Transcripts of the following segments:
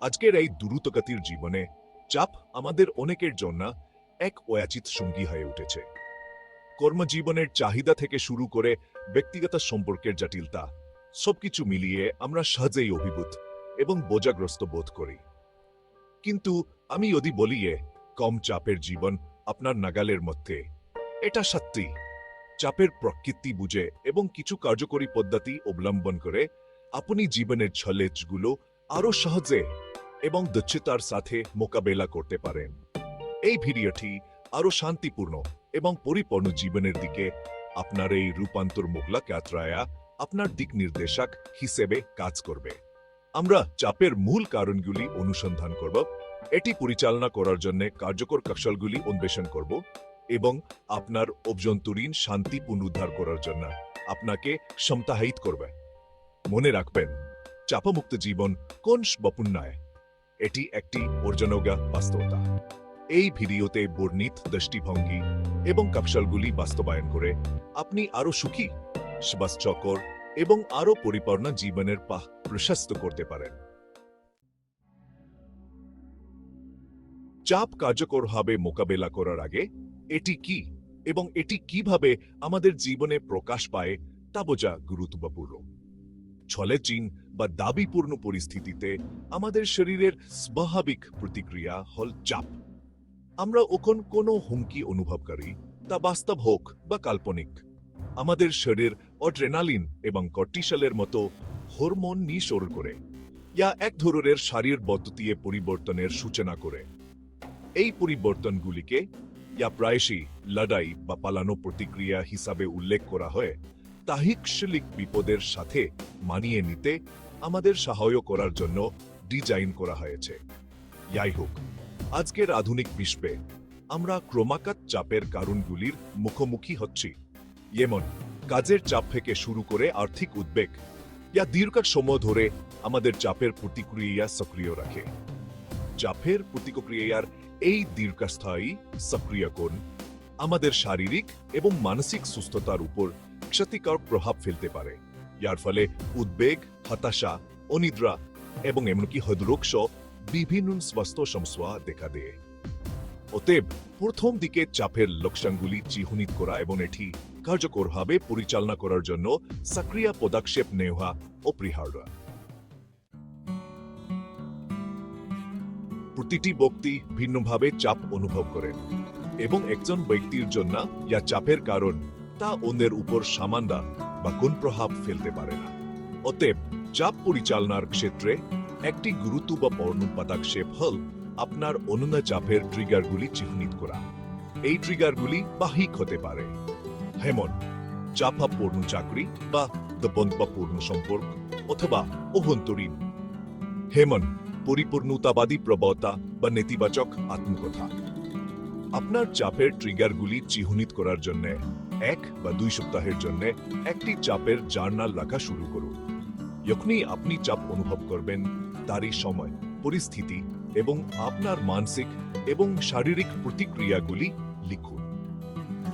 আজকের এই দ্রুতগতির জীবনে চাপ আমাদের অনেকের জন্য এক অযাচিত সঙ্গী হয়ে উঠেছে। কর্মজীবনের চাহিদা থেকে শুরু করে ব্যক্তিগত সম্পর্কের জটিলতা, সবকিছু মিলিয়ে আমরা সহজেই অভিভূত এবং বোঝাগ্রস্ত বোধ করি। কিন্তু আমি যদি বলি কম চাপের জীবন আপনার নাগালের মধ্যে, এটা সত্যি। চাপের প্রকৃতি বুঝে এবং কিছু কার্যকরী পদ্ধতি অবলম্বন করে আপনি জীবনের চ্যালেঞ্জগুলো আরো সহজে এবং দক্ষতার সাথে মোকাবেলা করতে পারেন। এই ভিডিওটি আরো শান্তিপূর্ণ এবং পরিপূর্ণ জীবনের দিকে আপনার এই রূপান্তর মোগলা যাত্রায় আপনার দিক নির্দেশক হিসেবে কাজ করবে। আমরা চাপের মূল কারণগুলি অনুসন্ধান করব, এটি পরিচালনা করার জন্য কার্যকর কৌশলগুলি অন্বেষণ করব এবং আপনার অভ্যন্তরীণ শান্তি পুনরুদ্ধার করার জন্য আপনাকে ক্ষমতায়িত করবে। মনে রাখবেন, চাপমুক্ত জীবন কোন স্বপ্ন নয়, এটি একটি অর্জনযোগ্য বাস্তবতা। এই ভিডিওতে বর্ণিত দৃষ্টিভঙ্গি এবং কৌশলগুলি বাস্তবায়ন করে আপনি আরো সুখী, স্বাস্থ্যকর এবং আরো পরিপূর্ণ জীবনের পথ প্রশস্ত করতে পারেন। চাপ কার্যকরভাবে মোকাবেলা করার আগে এটি কি এবং এটি কিভাবে আমাদের জীবনে প্রকাশ পায় তা বোঝা গুরুত্বপূর্ণ। চ্যালেঞ্জিং বা দাবিপূর্ণ পরিস্থিতিতে আমাদের শরীরের স্বাভাবিক প্রতিক্রিয়া হল চাপ। আমরা ওখন কোনো হুমকি অনুভব করি, তা বাস্তব হোক বা কাল্পনিক। আমাদের শরীর অ্যাড্রেনালিন এবং কর্টিসলের মতো হরমোন নিঃসরণ করে, ইয়া এক ধরনের শারীর পদ্ধতিতে পরিবর্তনের সূচনা করে। এই পরিবর্তনগুলিকে ইয়া প্রায়শই লড়াই বা পালানো প্রতিক্রিয়া হিসাবে উল্লেখ করা হয়, তাৎক্ষণিক বিপদের সাথে মানিয়ে নিতে আমাদের সহায়তা করার জন্য ডিজাইন করা হয়েছে। যাই হোক, আজকের আধুনিক বিশ্বে আমরা ক্রমাগত চাপের কারণগুলির মুখোমুখি হচ্ছি, যেমন কাজের চাপ থেকে শুরু করে আর্থিক উদ্বেগ, ইয়া দীর্ঘ সময় ধরে আমাদের চাপের প্রতিক্রিয়া সক্রিয় রাখে। চাপের প্রতিক্রিয়ার এই দীর্ঘস্থায়ী সক্রিয়করণ আমাদের শারীরিক এবং মানসিক সুস্থতার উপর ক্ষতিকর প্রভাব ফেলতে পারে। যার ফলে উদ্বেগ, হতাশা, অনিদ্রা এবং এমনকি হৃদরোগ সহ বিভিন্ন স্বাস্থ্য সমস্যা দেখা দেয়। অতএব প্রথম দিকে চাপের লক্ষণগুলি চিহ্নিত করা এবং এটি কার্যকরভাবে পরিচালনা করার জন্য সক্রিয় পদক্ষেপ নেওয়া অপরিহার্য। প্রতিটি ব্যক্তি ভিন্নভাবে চাপ অনুভব করেন এবং একজন ব্যক্তির জন্য ইয়া চাপের কারণ তা অন্যের উপর সমান বা কোন প্রভাব ফেলতে পারে না। অতএব চাপ পরিচালনার ক্ষেত্রে একটি গুরুত্বপূর্ণ পদক্ষেপ হল আপনার অনন্য চাপের ট্রিগারগুলি চিহ্নিত করা। এই ট্রিগারগুলি বাহ্যিক হতে পারে, যেমন চাপপূর্ণ চাকরি বা দবন্দপূর্ণ সম্পর্ক, অথবা অভ্যন্তরীণ, যেমন পরিপূর্ণতাবাদী প্রবণতা বা নেতিবাচক আত্মকথা। আপনার চাপের ট্রিগারগুলি চিহ্নিত করার জন্য 1 বা 2 সপ্তাহের জন্য একটি চাপের জার্নাল লেখা শুরু করুন। যখনই আপনি চাপ অনুভব করবেন, তারই সময়, পরিস্থিতি এবং আপনার মানসিক এবং শারীরিক প্রতিক্রিয়াগুলি লিখুন।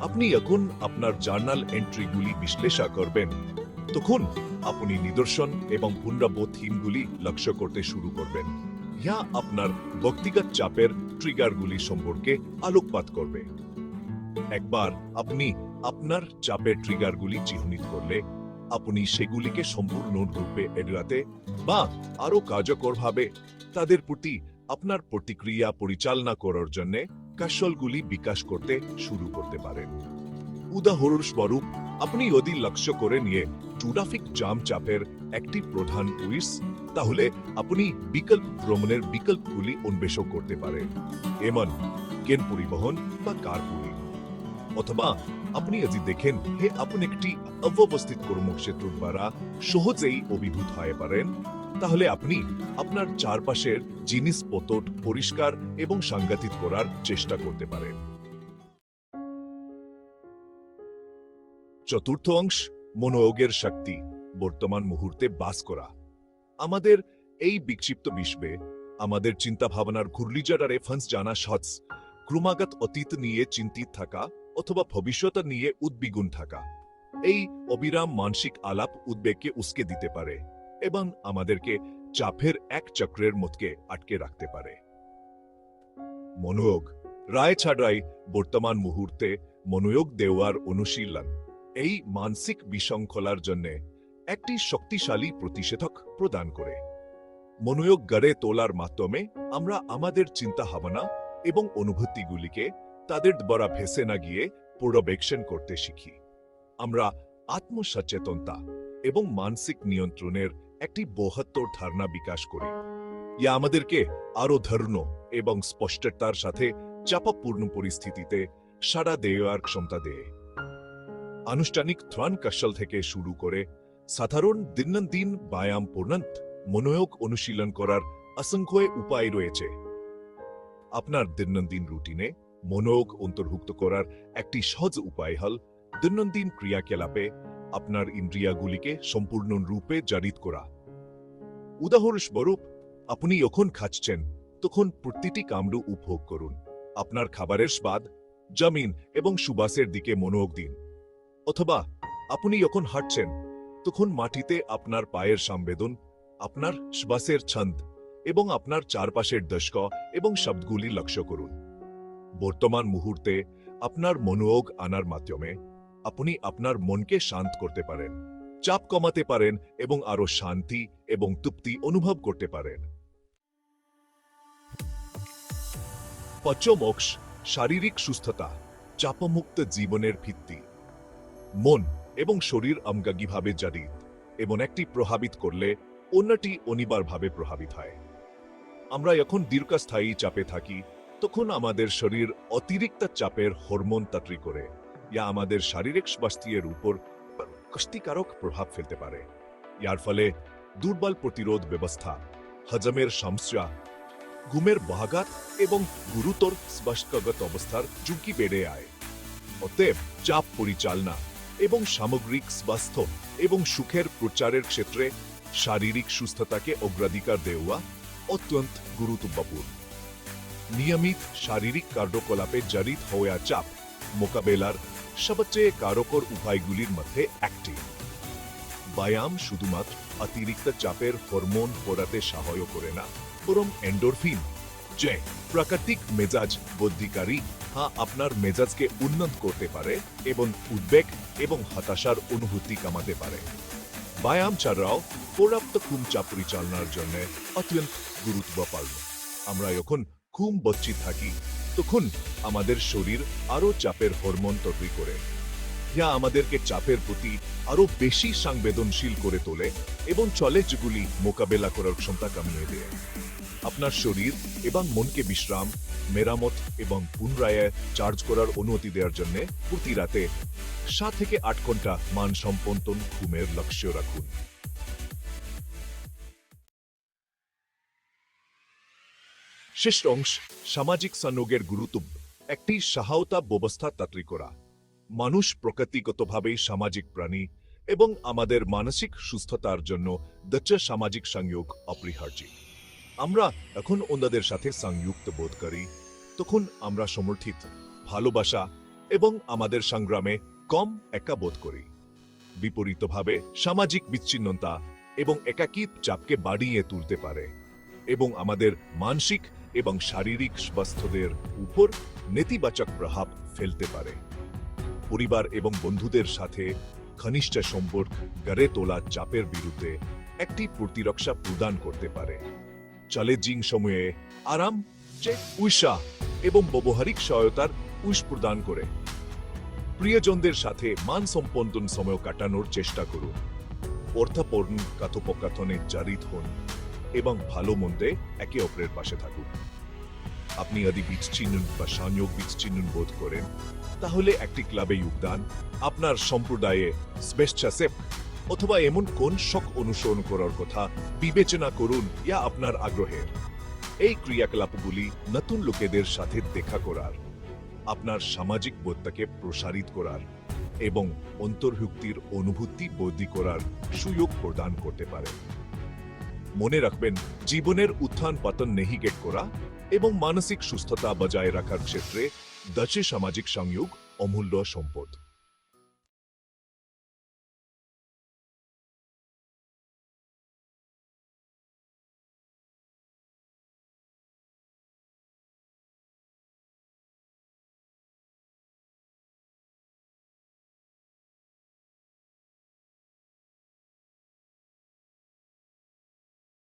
আপনি যখন আপনার জার্নাল এন্ট্রিগুলি বিশ্লেষণ করবেন, তখন আপনি নিদর্শন এবং পুনরাবৃত্তিগুলি লক্ষ্য করতে শুরু করবেন। ইহা আপনার ব্যক্তিগত চাপের ট্রিগারগুলি সম্পর্কে আলোকপাত করবে। একবার আপনি আপনার চাপের ট্রিগারগুলি চিহ্নিত করলে, আপনি সেগুলিকে সম্পূর্ণরূপে এড়াতে বা আরো কার্যকরভাবে তাদের প্রতি আপনার প্রতিক্রিয়া পরিচালনা করার জন্য কৌশলগুলি বিকাশ করতে শুরু করতে পারেন। উদাহরণস্বরূপ, আপনি যদি লক্ষ্য করে নিয়ে ট্রাফিক জ্যাম চাপের একটি প্রধান উইস, তাহলে আপনি বিকল্প ভ্রমণের বিকল্পগুলি অন্বেষণ করতে পারেন, যেমন ট্রেন পরিবহন বা কারপুলিং। অথবা আপনি যদি দেখেন আপনি একটি অব্যবস্থিত কর্মক্ষেত্র দ্বারা সহজেই অভিভূত হয়ে পারেন, তাহলে আপনি আপনার চারপাশের জিনিসপত্র পরিষ্কার এবং সংগঠিত করার চেষ্টা করতে পারেন। চতুর্থ অংশ, মনোযোগের শক্তি, বর্তমান মুহূর্তে বাস করা। আমাদের এই বিক্ষিপ্ত বিশ্বে আমাদের চিন্তা ভাবনার ঘূর্ণিঝড়ে ফাঁস জানা সহজ, ক্রমাগত অতীত নিয়ে চিন্তিত থাকা অথবা ভবিষ্যৎ নিয়ে উদ্বিগ্ন থাকা। এই অবিরাম মানসিক আলাপ উদ্বেগকে উস্কে দিতে পারে এবং আমাদেরকে চাপের এক চক্রের মতকে আটকে রাখতে পারে। মনোযোগ রায় ছাড়াই বর্তমান মুহূর্তে মনোযোগ দেওয়ার অনুশীলন এই মানসিক বিশৃঙ্খলার জন্য একটি শক্তিশালী প্রতিষেধক প্রদান করে। মনোযোগ গড়ে তোলার মাধ্যমে আমরা আমাদের চিন্তা ভাবনা এবং অনুভূতিগুলিকে তাদের দ্বারা ভেসে না গিয়ে পর্যবেক্ষণ করতে শিখি। আমরা আত্মসচেতনতা এবং মানসিক নিয়ন্ত্রণের একটি বৃহত্তর ধারণা বিকাশ করি। ইয়া আমাদেরকে আরো ধৈর্য এবং স্পষ্টতার সাথে চাপপূর্ণ পরিস্থিতিতে সাড়া দেওয়ার ক্ষমতা দেয়। আনুষ্ঠানিক ধ্যান কৌশল থেকে শুরু করে সাধারণ দৈনন্দিন ব্যায়াম পর্যন্ত মনোযোগ অনুশীলন করার অসংখ্য উপায় রয়েছে। আপনার দৈনন্দিন রুটিনে মনোযোগ অন্তর্ভুক্ত করার একটি সহজ উপায় হল দৈনন্দিন ক্রিয়াকলাপে আপনার ইন্দ্রিয়গুলিকে সম্পূর্ণ রূপে জারিত করা। উদাহরণস্বরূপ, আপনি যখন খাচ্ছেন তখন প্রতিটি কামড় উপভোগ করুন। আপনার খাবারের স্বাদ, জমিন এবং সুবাসের দিকে মনোযোগ দিন। অথবা আপনি যখন হাঁটছেন তখন মাটিতে আপনার পায়ের সংবেদন, আপনার শ্বাসের ছন্দ এবং আপনার চারপাশের দৃশ্য এবং শব্দগুলি লক্ষ্য করুন। বর্তমান মুহূর্তে আপনার মনোযোগ আনার মাধ্যমে আপনি আপনার মনকে শান্ত করতে পারেন, চাপ কমাতে পারেন এবং আরো শান্তি এবং তৃপ্তি অনুভব করতে পারেন। পঞ্চম অংশ শারীরিক সুস্থতা, চাপমুক্ত জীবনের ভিত্তি। মন এবং শরীর অঙ্গাঙ্গিভাবে জড়িত এবং একটি প্রভাবিত করলে অন্যটি অনিবার্যভাবে প্রভাবিত হয়। আমরা যখন দীর্ঘস্থায়ী চাপে থাকি তখন আমাদের শরীর অতিরিক্ত চাপের হরমোন তৈরি করে, যা আমাদের শারীরিক স্বাস্থ্যের উপর ক্ষতিকারক প্রভাব ফেলতে পারে। ইয়ার ফলে দুর্বল প্রতিরোধ ব্যবস্থা, হজমের সমস্যা, ঘুমের ব্যাঘাত এবং গুরুতর শ্বাসকগত অবস্থার ঝুঁকি বেড়ে যায়। অতএব চাপ পরিচালনা এবং সামগ্রিক স্বাস্থ্য এবং সুখের প্রচারের ক্ষেত্রে শারীরিক সুস্থতাকে অগ্রাধিকার দেওয়া অত্যন্ত গুরুত্বপূর্ণ। নিয়মিত শারীরিক কার্যকলাপে জড়িত হওয়া চাপ মোকাবেলার সবচেয়ে কার্যকর উপায়গুলির মধ্যে একটি। ব্যায়াম শুধুমাত্র অতিরিক্ত চাপের হরমোন পড়াতে সাহায্য করে না, বরং এন্ডোরফিন, যে প্রাকৃতিক মেজাজ বৃদ্ধিকারী, আপনার মেজাজকে উন্নত করতে পারে এবং উদ্বেগ এবং হতাশার অনুভূতি কমাতে পারে। ব্যায়াম ছাড়াও পর্যাপ্ত ঘুম চাপ পরিচালনার জন্য অত্যন্ত গুরুত্বপূর্ণ। আমরা যখন ঘুম বচ্ছি থাকি তখন আমাদের শরীর আরো চাপের হরমোন তৈরি করে, যা আমাদেরকে চাপের প্রতি আরো বেশি সংবেদনশীল করে তোলে এবং চ্যালেঞ্জগুলি মোকাবেলা করার ক্ষমতা কমিয়ে দেয়। আপনার শরীর এবং মনকে বিশ্রাম, মেরামত এবং পুনরায় চার্জ করার অনুমতি দেওয়ার জন্য প্রতি রাতে 7 থেকে 8 ঘন্টা মানসম্পন্ন ঘুমের লক্ষ্য রাখুন। শেষ অংশ সামাজিক সংযোগের গুরুত্ব, একটি সহায়তা ব্যবস্থা তৈরি করা। মানুষ প্রকৃতিগতভাবেই সামাজিক প্রাণী এবং আমাদের মানসিক সুস্থতার জন্য দৃঢ় সামাজিক সংযোগ অপরিহার্য। আমরা এখন অন্যদের সাথে সংযুক্ত বোধ করি তখন আমরা সমর্থিত, ভালোবাসা এবং আমাদের সংগ্রামে কম একা বোধ করি। বিপরীতভাবে সামাজিক বিচ্ছিন্নতা এবং একাকিত্ব চাপকে বাড়িয়ে তুলতে পারে এবং আমাদের মানসিক এবং শারীরিক স্বাস্থ্যের উপর নেতিবাচক প্রভাব ফেলতে পারে। পরিবার এবং বন্ধুদের সাথে ঘনিষ্ঠ সম্পর্ক গড়ে তোলা চাপের বিরুদ্ধে একটি প্রতিরক্ষা প্রদান করতে পারে। চ্যালেঞ্জিং সময়ে আরাম, উৎসাহ এবং ব্যবহারিক সহায়তার প্রদান করে। প্রিয়জনদের সাথে মানসম্পন্ন সময় কাটানোর চেষ্টা করুন। অর্থপূর্ণ কথোপকথনে জড়িত হন এবং ভালো মন্দে একে অপরের পাশে থাকুন। আপনি যদি বিচ্ছিন্ন বা সংযোগ বিচ্ছিন্ন বোধ করেন তাহলে একটি ক্লাবে যোগদান, আপনার সম্প্রদায়ে স্বেচ্ছাসেবক অথবা এমন কোন শখ অনুসরণ করার কথা বিবেচনা করুন যা আপনার আগ্রহের। এই ক্রিয়াকলাপগুলি নতুন লোকেদের সাথে দেখা করার, আপনার সামাজিক বোধটাকে প্রসারিত করার এবং অন্তর্ভুক্তির অনুভূতি বৃদ্ধি করার সুযোগ প্রদান করতে পারে। মনে রাখবেন, জীবনের উত্থান পতন নেভিগেট করা এবং মানসিক সুস্থতা বজায় রাখার ক্ষেত্রে দৃঢ় সামাজিক সংযোগ অমূল্য সম্পদ।